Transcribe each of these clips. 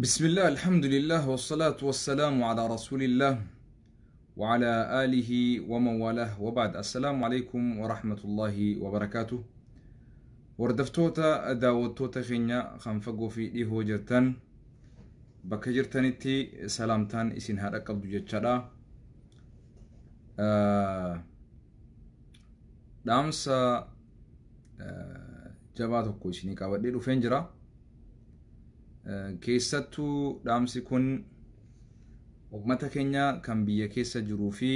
بسم الله الحمد لله والصلاة والسلام على رسول الله وعلى آله ومن والاه وبعد. السلام عليكم ورحمة الله وبركاته. وردفتوتا داوتوتا خينيا خنفقو في إيهو جرتان بكجرتانيتي سلامتان إسين هذا قبضو جتشادا دامسا جباتو كوشيني قاود ديرو فنجرا keessattu dhaamsi kun ummata keenya kan biyya keessa jiruu fi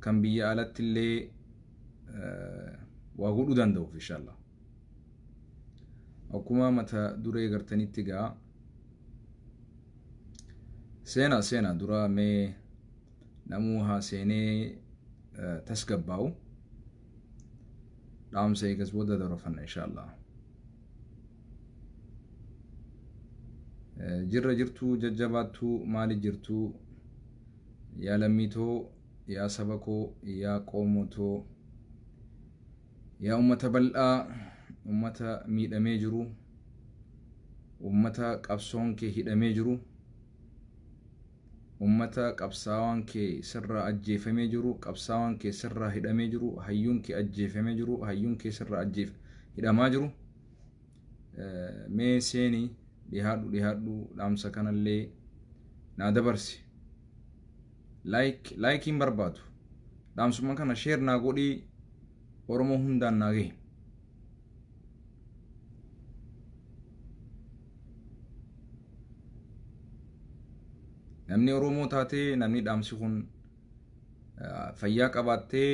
kan biyya alatti illee waa godhuu danda'u inshallah. Akkuma mata duree gartanitti gaa seena dura mee namuu haa seenee tasgabbaa'u dhaamsa eegas booda darofanna inshallah. jirra jirtu jajjabaattu maali jirtu yaa lammiitoo yaa sabakoo yaa qoomotoo yaa ummata bal'aa ummata miidhamee jiru ummata qabsoon kee hidhamee jiru ummata qabsaawaan kee sirra ajjeefamee jiru qabsaawaan kee sirra hidhamee jiru hayyuun kee ajjeefamee jiru hayyuun kee sirra hidhamaa jiru mee seeni dhihadhu dhaamsa kanallee naa dabarsi like hin barbaadu dhaamsuma kana share naa godhi Oromoo hundaan naa gahi. Namni Oromoo taatee namni dhaamsi kun fayyaa qabaattee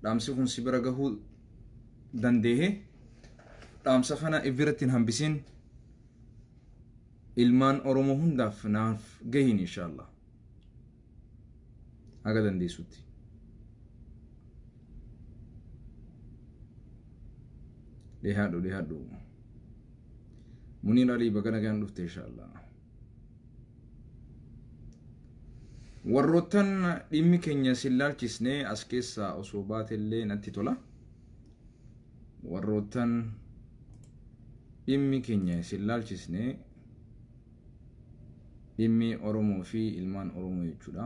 dhaamsi kun si bira gahuu dandeehe dhaamsa kana ifirratti hin hambisin ilmaan Oromoo hundaaf naaf gahin inshallah haga dandeessutti. Dhihadhu Muniir Alii bagana gaan dhufte inshallah. Warroottan dhimmi keenya sillaalchisnee as keessaa osoo baatellee natti tola. Warroottan dhimmi keenya sillaalchisnee dhimmi Oromoo fi ilmaan Oromoo jechuudha.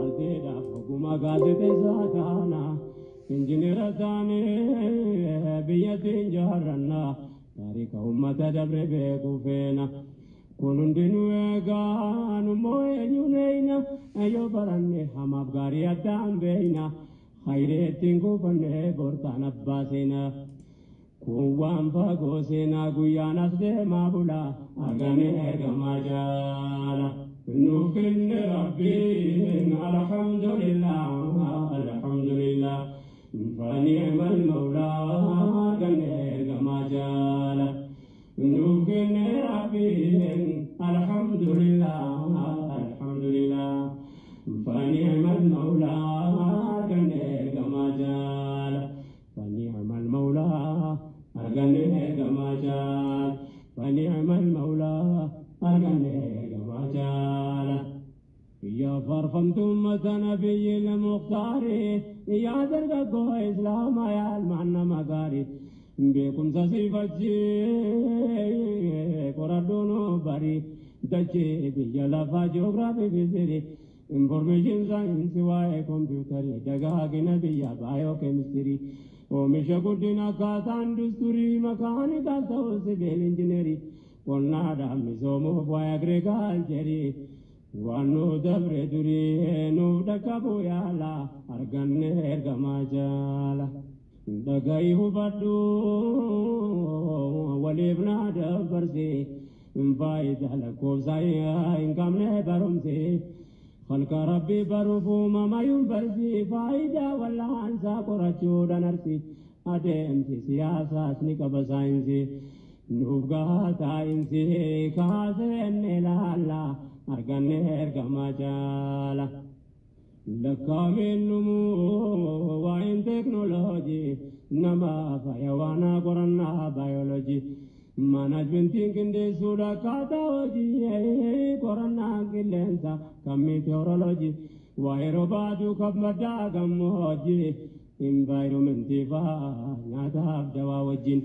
Altera hukuma gaazete saatana injineera taane biyya tinjaarranna taarika ummata dabre beeku feena kun hundinuu eegaan immoo eenyuneeyna yoo baranne hamaaf gaarii addaan beeyna hayreettiin kuufannee bortaan abbaa seena kun waan fagoo seenaa guyyaan as deemaa bula argame ergamaa jaala. نوكل ربي الحمد لله فنعم المولى كما جال نوكل ربي الحمد لله فنعم المولى كما جال فنعم المولى كما جال فنعم المولى يا فرفمتم نبي المختار يا درقو إسلام يا المعنى مقاري بكم سصيفتي قردونو بري دجي بيا لفا جغرافي بزيري information science واي كمبيوتري دقاق نبيا بايو كيمستري ومشا قدنا كاتان دستوري مكانيكال سيفيل انجينيري قلنا دامي سومو فاي اغريكالچري وانو دبر دري نو دكابو يالا ارغن ارغما جالا دغاي هبدو وليبنا دبرسي فايدة لكم زيها إن كم برمسي خلق ربي بروفوما ما ينفرسي فايدة ولا أنسى قرأتشودا نرسي أدمسي سياسة سنكب ساينسي نوفقها تاينسي كاسن لالا أرغن إرغما جالا لكا من نمو وإن تكنولوجي نما فيوانا قرنا بيولوجي management kinde suda kataoji korana kilensa meteorology wairobadu kabmada gamoji environment fa nyata dawa wajin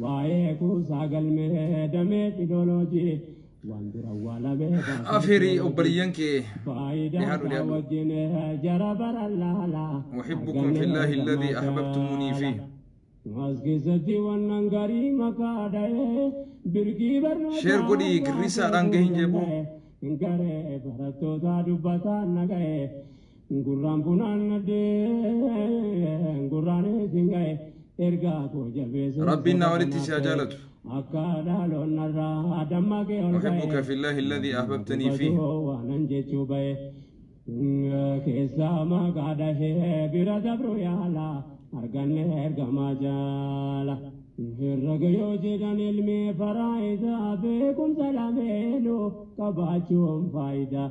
wae ku sagal me dame ideology wandura wala be afiri ubaliyanke faida wajin jarabar allah uhibbukum fillahi alladhi ahbabtumuni fihi Asgizati wanangari makadae birki barno share godi grisa range hinjebu ingare barato tadu batana gae nguram punan de ngurane singae erga ko jabe rabbina waliti shajalatu akada lonara adamma ke uhibbuka fillahi alladhi ahbabtani fihi wananje chubae kesa makadae biradabro yala أرجعني إرجما جالا الرجيو جدًا علمي فرايدا بكم سلامينو كباچوم فايدا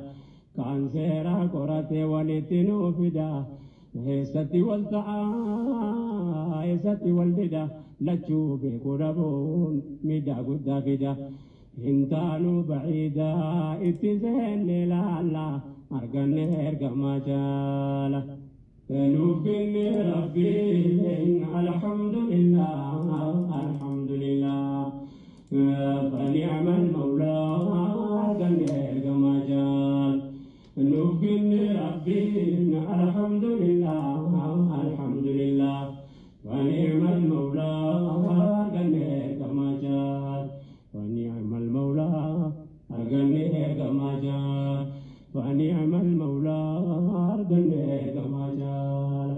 كان سيرا كراتي ولتنو فدا هستي والبدا لچو بكربون مدا قدا فدا انتانو بعيدا اتزين لالا أرجعني إرجما جالا نوفن ربي الحمد لله فنعم المولى قال كما جاء نوفن ربي الحمد لله فنعم المولى قال كما جاء فنعم المولى قال كما جاء فنعم المولى أرجعني كما جاء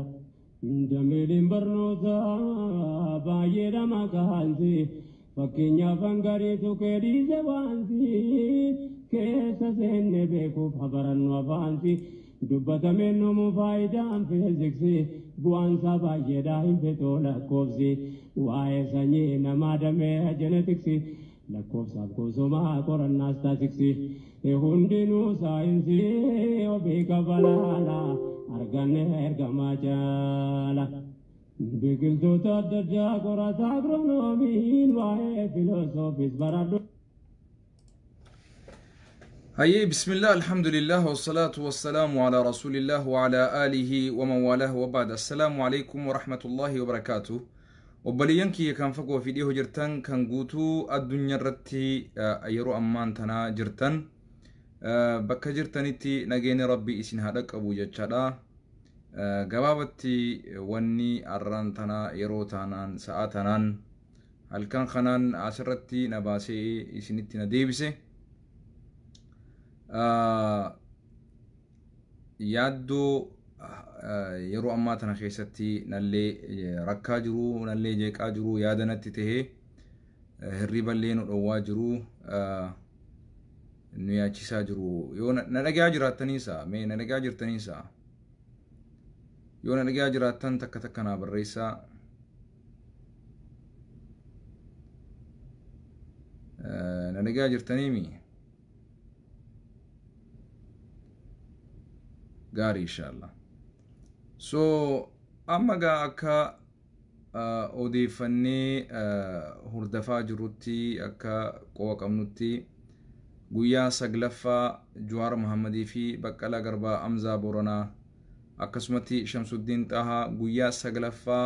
جميل برنوزا بايدا مكانسي فكينيا فانغاري سكري زوانسي كيسا سن بيكو خبرن وفانسي دبتا منو مفايدا فيزيكسي بوانسا بايدا انفتولا كوفسي وايساني نمادمي جنتكسي لكوفسا بكوسوما كورنا ستاتكسي هندنو ساينسي وبيك بلالا أرغن إرغما جالا بقلتو تدجا قرات أغرونومين واي فيلوسوفيس برادو هاي بسم الله الحمد لله والصلاة والسلام على رسول الله وعلى آله ومن والاه وبعد السلام عليكم ورحمة الله وبركاته وبليانكي كان فقوا فيديو جرتان كان قوتو الدنيا رتي أيرو أمان تنا جرتان bakka jirtanitti nageenya rabbii isin haa dhaqqabu jechaadha. Gabaabatti wanni arraan tana yeroo taanaan sa'a tanaan halkan kanaan asirratti na baasee isinitti na deebise. Yaaddoo yeroo ammaa tana keessatti nallee rakkaa jiru, nallee jeeqaa jiru, yaada natti tahee hirriballee nu dhowwaa jiru. Nuyaachisaa jiru yoo na dhagaa jiraataniisa mee na dhagaa jirtaniisa yoo na dhagaa jiraatan takka takka na barreessaa na dhagaa jirtanii mi gaarii inshallah so amma gaa akka odeeffannee hordofaa jirutti akka qofa qabnutti guyyaa saglaffaa Jawaar Muhammadii fi Baqqalaa Garbaa Amzaa Booranaa akkasumatti Shamsuddin Xahaa guyyaa saglaffaa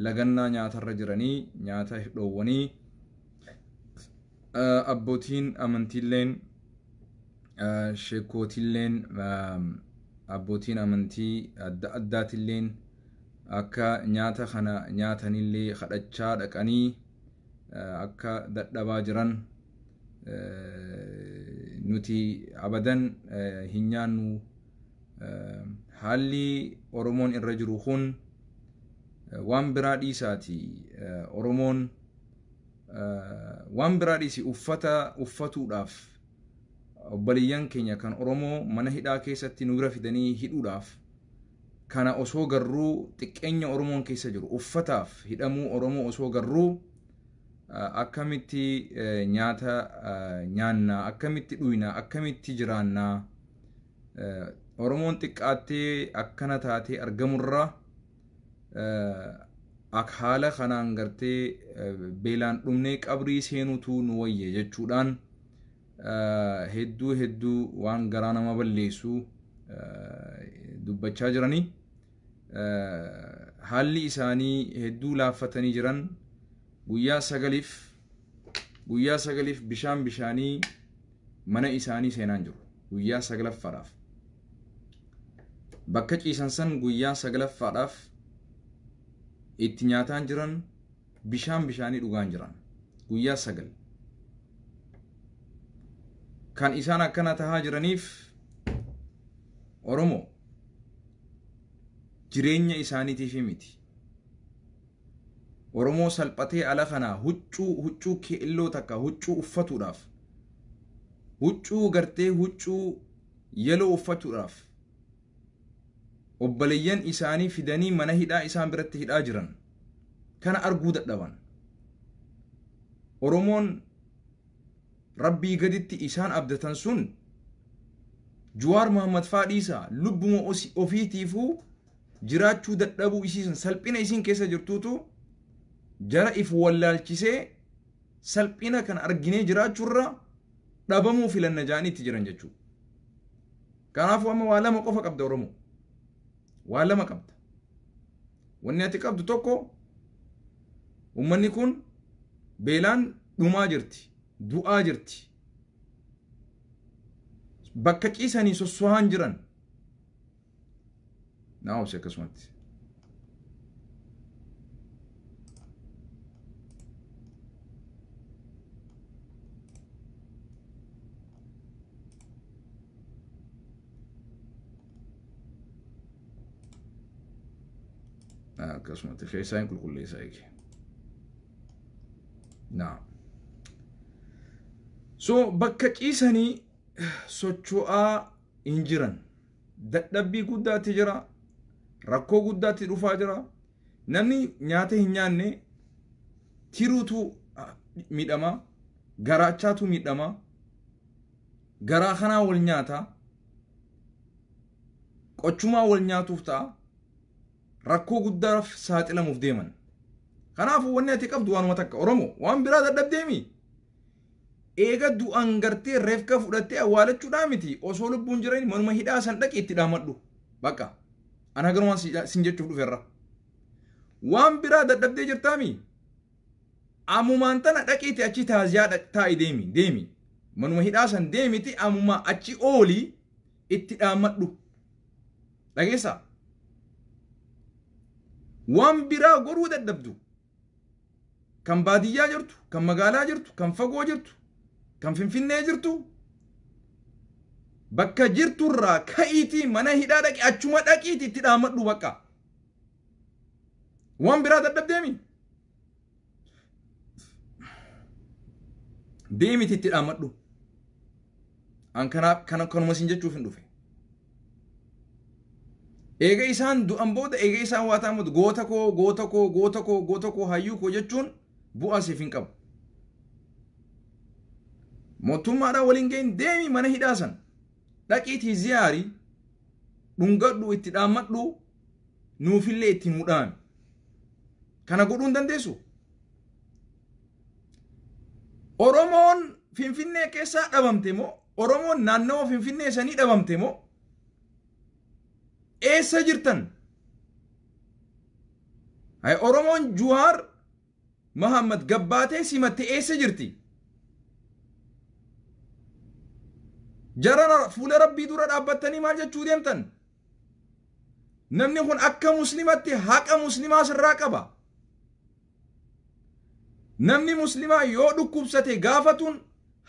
lagannaa nyaatarra jiranii nyaata dhoowwanii abbootiin amantiilleen sheekootiilleen abbootiin amantii adda addaatilleen akka nyaata kana nyaatanillee kadhachaa dhaqanii akka dadhabaa jiran nuti abadan hinyaannu haalli Oromoon irra jiru kun waan biraa dhiisaati. Oromoon waan biraa dhiisi uffatuudhaaf obboleeyyan keenya kan Oromoo mana hidhaa keessatti nu bira fidanii hidhuudhaaf kana osoo garruu xiqqeenya Oromoon keessa jiru uffataaf hidhamuu Oromoo osoo garruu akkamitti nyaata nyaanna akkamitti dhuyna akkamitti jiraanna Oromoon xiqqaattee akkana taatee argamurra akka haala kanaan gartee beelaan dhumnee qabrii seenutu nu wayye jechuudhaan hedduu waan garaa nama balleessu dubbachaa jiranii haalli isaanii hedduu laaffatanii jiran guyyaa sagaliif bishaanii mana isaanii seenaan jiru guyyaa sagalaffaadhaaf bakka ciisan san guyyaa sagalaffaadhaaf itti nyaataan jiran bishaanii dhugaan jiran guyyaa sagal kan isaan akkana tahaa jiraniif Oromoo jireenya isaaniitiif miti Oromoo salphatee ala kana huccuu keelloo takka huccuu uffatuudhaaf huccuu gartee huccuu yeloo uffatuudhaaf obboleeyyan isaanii fidanii mana hidhaa isaan biratti hidhaa jiran kana arguu dadhaban Oromoon rabbii gaditti isaan abdatan sun Jawaar Muhammad Faadhiisa lubbuma ofiitiifuu jiraachuu dadhabuu isiisan salphina isiin keessa jirtuutu jara if wallaalchisee salphina kan arginee jiraachuurra dhabamuu filanna jaaniitti jiran jechuudha. Kanaafuu amma waa lama qofa qabda Oromoo. Waa lama qabda. Wanni ati qabdu tokko ummanni kun beelaan dhumaa jirti. Du'aa jirti. Bakka ciisanii sosso'aan jiran. Naawus akkasumatti. Akkasumatti keessaan qulqulleessaa eege. Naam. So bakka ciisanii socho'aa hin jiran dadhabbii guddaatti jira rakkoo guddaatti dhufaa jira namni nyaata hin nyaanne tiruutu miidhama garaachaatu miidhama garaa kanaa wal nyaata qochumaa wal nyaatuuf ta'a rakkoo guddaaf saaxilamuuf deeman kanaafuu wanni ati qabdu waanuma takka Oromoo waan biraa dadhabdeemi eega du'an gartee reefka fudhattee awwaalachuudhaa miti osoo lubbuun jiran manuma hidhaa san dhaqi itti dhaamadhu bakka ana garumaan sin jechuuf dhufeerra waan biraa dadhabdee jirtaami ammumaan tana dhaqiitti achi taaziyaa taa'i deemi manuma hidhaa san deemiti ammumaa achi oolii itti dhaamadhu dhageessa waan biraa goruu dadhabdu kan baadiyyaa jirtu kan magaalaa jirtu kan fagoo jirtu kan finfinnee jirtu bakka jirturraa ka'iitii mana hidhaa dhaqi achuma dhaqiitii itti dhaamadhu bakka waan biraa dadhabdeemi deemiti itti dhaamadhu an kanuma sin jechuuf hin dhufe eega isaan du'an booda eega isaan waa ta'an booda goota koo hayyuu koo jechuun bu'aa siif hin qabu mootummaadhaan waliin ga'in deemi mana hidhaa san dhaqiitii ziyaarii dhungadhu itti dhaammadhu nuufillee itti mudhaan kana godhuu hin dandeessu Oromoon Finfinnee keessaa dhabamte moo Oromoon naannawa Finfinnee sanii dhabamte moo eessa jirtan hay Oromoon Jawaar Muhammad gabbaatee simatte eessa jirti jarana fuula rabbii dura dhaabbattanii maal jechuu deemtan namni kun akka muslimatti haqa muslimaa sirraa qaba namni muslimaa yoo dhukkubsate gaafatuun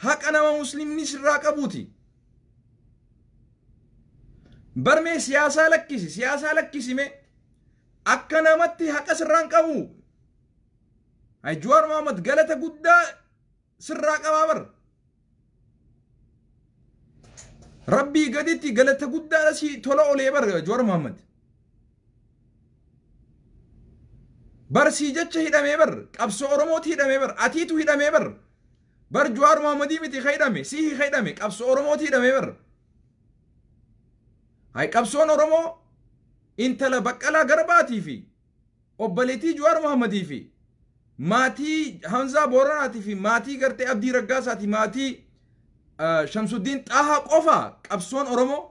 haqa nama muslimni sirraa qabuuti barmee siyaasaa lakkisime akka namatti haqa sirraan qabu hay Jawaar Mohammad galata guddaa sirraa qabaa bar rabbii gaditti galata guddaa si tola olee bar Jawaar Mohammad bar si jecha hidhamee bar qabsoo Oromooti hidhamee bar atiitu hidhamee bar Jawaar Mohammadii miti hidhame si hidhame qabsoo Oromooti hidhamee bar hay qabsoon Oromoo intala Baqqalaa Garbaatii fi obbaleetii Jawaar Mohammadii fi maatii Hamzaa Booranaatii fi maatii gartee Abdii Raggaasaati maatii Shamsuddin Xaahaa qofa qabsoon Oromoo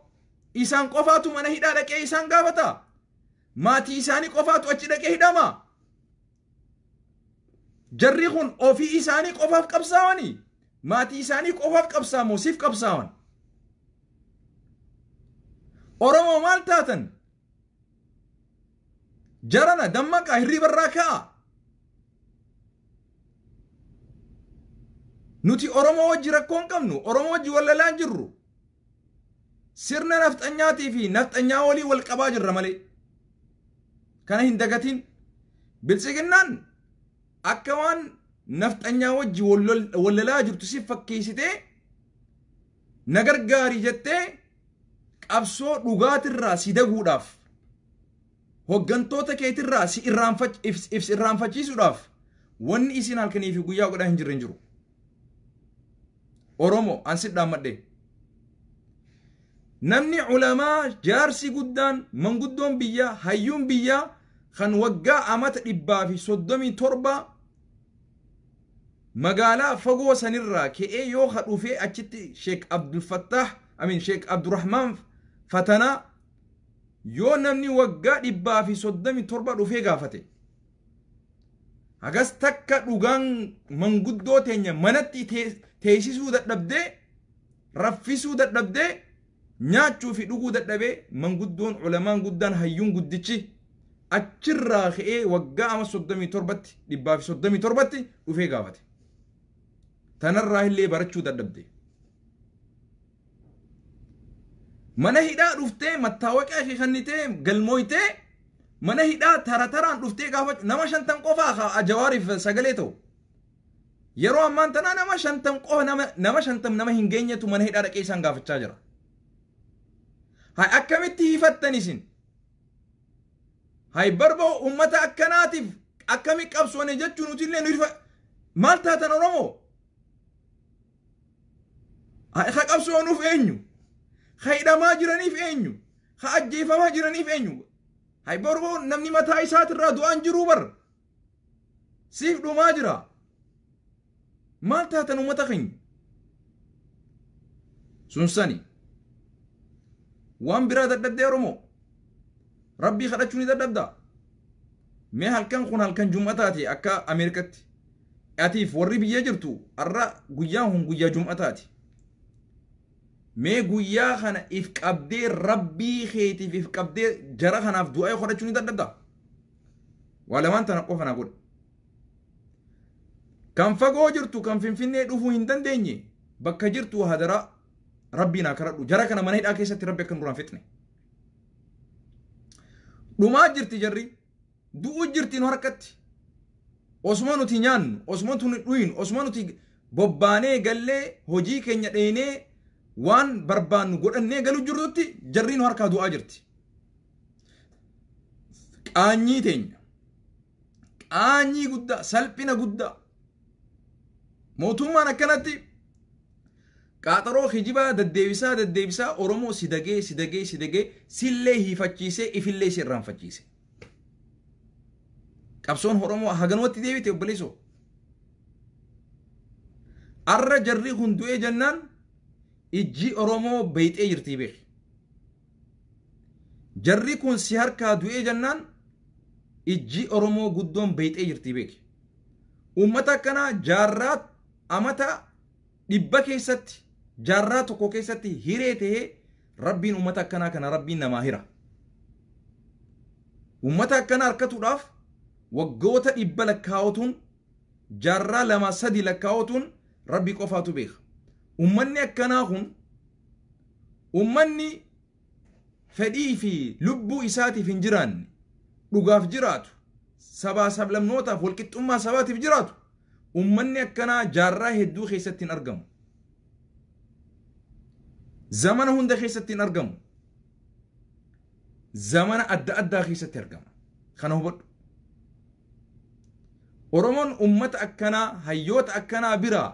isaan qofaatu mana hidhaa dhaqee isaan gaafata maatii isaanii qofaatu achi dhaqee hidhama jarri kun ofii isaanii qofaaf qabsaawani maatii isaanii qofaaf qabsaamoo siif qabsaawan Oromoo maal taatan jarana dammaqa hirribarraa ka'a nuti Oromoo wajji rakkoon qabnu Oromoo wajji wallalaan jirru sirna nafxanyaatii fi nafxanyaa walii wal qabaa jirra malee kana hin dagatin biltsiginnaan akka waan nafxanyaa wajji wallalaa jirtu si fakkeessitee nagargaarii jettee qabsoo dhugaatirraa si daguudhaaf hoggantoota keetirraa si irraanfachiisuudhaaf wanni isin halkanii fi guyyaa godhaa hin jirre hin jiru Oromoo ansit dhaammadhe namni ulamaa jaarsi guddaan manguddoon biyyaa hayyuun biyyaa kan waggaa amata 137 magaalaa fagoo sanirraa ka'ee yoo dhufee achitti Sheek Abdul Fattah Sheek Abdurrahman Fatanaa yoo namni waggaa 137 dhufee gaafate hagas takka dhugaan manguddoo teenya manatti teessisuu dadhabdee raffisuu dadhabdee nyaachuu fi dhuguu dadhabee manguddoon ulamaan guddaan hayyuun guddichi achirraa ka'ee waggaa ama 137 dhufee gaafate tanarraa illee barachuu dadhabde mana hidhaa dhuftee mattaawaqaa ishee kannitee galmooytee mana hidhaa tarataraan dhuftee gaafachuu nama 50 qofaa Jawaariif sagalee ta'u yeroo ammaan tanaa nama 50 qofa nama 50 nama hin geenyetu mana hidhaa dhaqee isaan gaafachaa jira hay akkamitti hifattan isin hay barbo ummata akkanaatiif akkami qabsoone jechuun nuti illee nu maal taatan Oromoo hay qabsoonuuf eenyu hidhamaa jiraniif eenyu ajjeefamaa jiraniif eenyu hay barbo namni mataa isaatirraa du'aan jiruu bar siif dhumaa jira maal taatan ummata keenya sunsani waan biraa dadhabdee Oromoo rabbii kadhachuu ni dadhabda mee halkan kun halkan jum'ataati akka Ameerikatti atiif warri biyya jirtu arra guyyaan hun guyyaa jum'ataati mee guyyaa kana if qabdee rabbii keetiif if qabdee jara kanaaf du'aa kadhachuu ni dadhabda waa lamaan tana qofa na godha kan fagoo jirtu kan Finfinnee dhufuu hin dandeenye bakka jirtu hadara rabbii naa kadhadhu jara kana mana hidhaa keessatti rabbi akka nurraan fixne dhumaa jirti jarri du'uu jirti nu harkatti osuma nuti nyaannu osuma nuti dhuyinu osuma nuti bobbaanee gallee hojii keenya dheenee waan barbaannu godhannee galu jirtutti jarri nu harkaa du'aa jirti qaanyii teenya qaanyii guddaa salphina guddaa mootummaan akkanatti qaaxaroo kijibaa daddeebisaa Oromoo si dagee sillee hiifachiisee ifillee si irraanfachiise qabsoon Oromoo haganumatti deebite obboleessoo arra jarri kun du'ee jennaan ijji Oromoo beeyxee jirtii beek jarri kun si harkaa du'ee jennaan ijji Oromoo guddoon beeyxee jirtii beek ummata akkanaa jaarraa amata 100 keessatti jaarraa tokko keessatti hiree ta'ee rabbiin ummata akkanaa kana rabbiin namaa hira ummata akkanaa harkatuudhaaf waggoota 100 lakkaa'otuun jaarraa 2-3 lakkaa'otuun rabbi qofaatu beeka ummanni akkanaa kun ummanni fedhii fi lubbuu isaatiif hin jiraanne dhugaaf jiraatu sabaa sablamnootaaf walqixxummaa sabaatiif jiraatu ummanni akkanaa jaarraa hedduu keessatti hin argamu. Zamana hunda keessatti hin argamu. Zamana adda addaa keessatti argama. Kana hubadhu. Oromoon ummata akkanaa hayyoota akkanaa biraa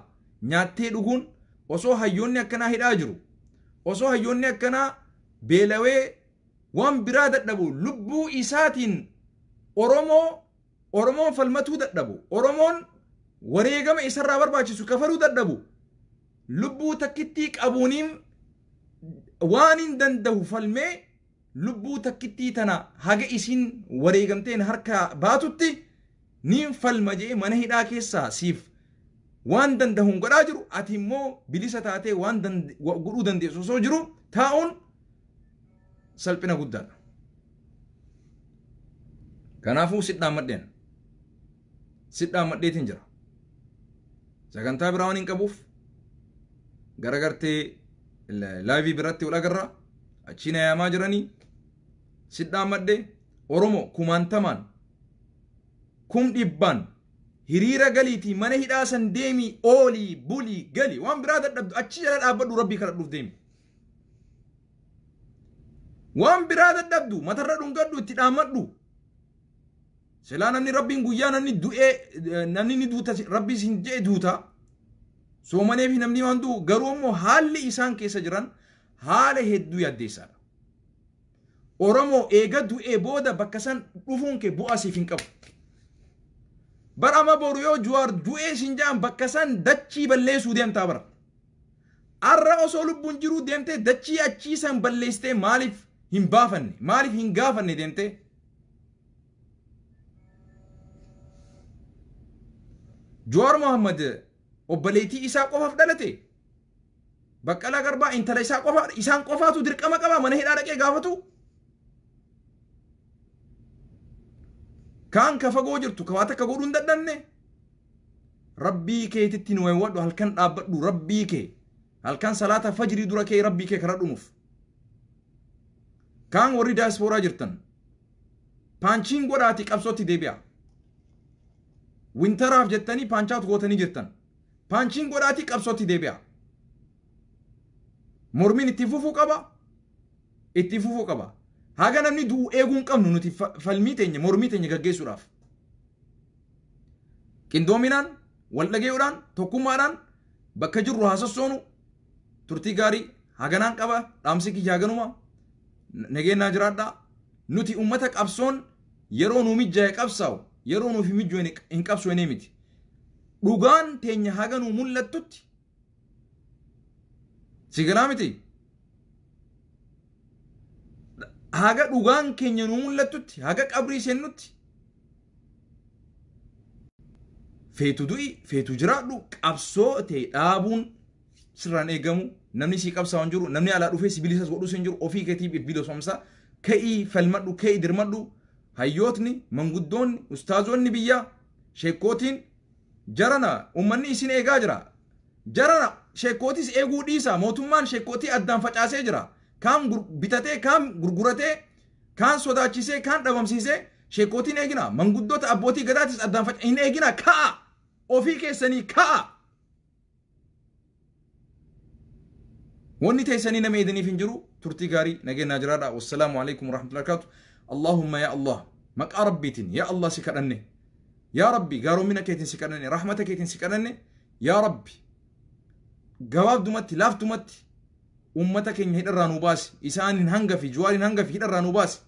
nyaattee dhuguun osoo hayyoonni akkanaa hidhaa jiru, osoo hayyoonni akkanaa beelawee waan biraa dadhabu lubbuu isaatiin Oromoon falmatuu dadhabu, Oromoon wareegama isarraa barbaachisu kafaluu dadhabu, lubbuu takkittii qabuuniin waan hin danda'u falmee lubbuu takkittii tana haga isin wareegamteen harka baatutti niin falma jee mana hidhaa keessaa siif waan danda'uun godhaa jiru, ati immoo bilisa taatee waan godhuu dandeessu osoo jiru taa'uun salphina guddaadha. Kanaafuu sidhaan madheetiin jira. Sagantaa biraa waan hin qabuuf garagartee laayivii biratti wal agarra achiin yaamaa jiranii sidhaan madhee Oromoo kumaantamaan dhibban hiriira galiitii mana hidhaa san deemii oolii bulii gali waan biraa dadhabdu achi jala dhaabbadhu rabbii kadhadhuuf deemi. Waan biraa dadhabdu matarra dhungadhu itti dhaammadhu. Silaa namni rabbiin guyyaa namni ni duuta rabbii sin jee duuta. Soomaneef namni waan du'u garuu immoo haalli isaan keessa jiran haala hedduu yaaddeessaadha. Oromoo eega du'ee booda bakka san dhufuun kee bu'aa siif hin qabu. Bara amma boru yoo Jawaar du'ee sin jaan bakka san dachii balleessuu deemtaa bara. Arra osoo lubbuun jiruu deemtee dachii achii san balleessitee maaliif hin baafanne, maaliif hin gaafanne deemtee? Jawaar Mohammad obboleettii isaa qofaaf dhalate. Baqqalaa Garbaa intala isaan qofaatu dirqama qaba mana hidhaa dhaqee gaafatu. Kaan ka fagoo jirtu ka waan akka godhuu hin dadhabne. Rabbii keetitti nu wayyadhu halkan dhaabbadhu rabbii kee. Halkan salaata fajrii dura kee rabbii kee kadhadhuuf. Kaan warri daasporaa jirtan. Paanchiin godhaati qabsootti deebi'a. Wintaraaf jettanii paanchaatu gootanii jirtan. Paanchiin godhaati qabsootti deebi'a. Mormiin itti fufuu qaba. Itti fufuu qaba. Haga namni du'u eeguun qabnu nuti falmii teenya mormii teenya gaggeessuudhaaf. Qindoominaan, wal dhageeyuudhaan, tokkummaadhaan bakka jirru haasassoonu turtii gaarii haganaan qaba dhaamsi kiyya haganuma nageenyaa jiraadhaa. Nuti ummata qabsoon yeroo nu mijjaa'e qabsaa'u yeroo nuuf mijjoo hin qabsoo enee miti. Dhugaan teenya haga nu mul'attutti sigalaa miti. Haga dhugaan keenya nu mul'attutti haga qabrii seennutti feetu du'i feetu jiraadhu qabsoo ta'e dhaabuun sirraan eegamu. Namni si qabsaa hin jiru, namni alaa dhufee si bilisas godhus hin jiru. Ofii keetiif bilisomsa ka'ii falmadhu ka'ii dirmadhu. Hayyootni manguddoonni ustaazonni biyyaa sheekootiin jarana ummanni isin eegaa jira. Jarana sheekootis eeguu dhiisa. Mootummaan sheekootii addaan facaasee jira. Kaan bitatee kaan gurguratee kaan sodaachisee kaan dhabamsiisee sheekootiin eegina. Manguddoota abbootii gadaatis addaan hin eegina. Ka'a ofii keessanii ka'a. Wanni teessanii nama eedaniif hin jiru. Turtii gaarii nageenyaa jiraadha. Wassalaamu alaikum warahmatullahi wabarakatuh. اللهم يا الله مقا ربيتين يا الله سكرني يا ربي قالوا منك كيتين سكرني رحمتك كيتين سكرني يا ربي جواب دمتي لاف دمتي أمتك إن هيد الرانوباس إسان هنجا في جوار هنجا في هيد الرانوباس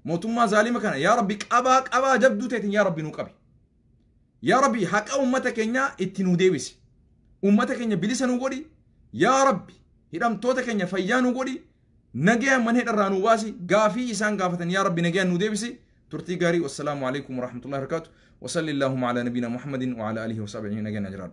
موتما ظالم كان يا ربي أبا جبدو تيتين يا ربي نوكبي يا ربي حق أمتك إنيا اتنو ديويس أمتك إنيا بلسانو غوري يا ربي هيدام توتك إنيا فيانو غوري نجيا من هيد الرانوباسي قافي إسان قافتن يا ربي نجيا نوديبسي ترتي قاري والسلام عليكم ورحمة الله وبركاته وصلى اللهم على نبينا محمد وعلى آله وصحبه نجيا نجران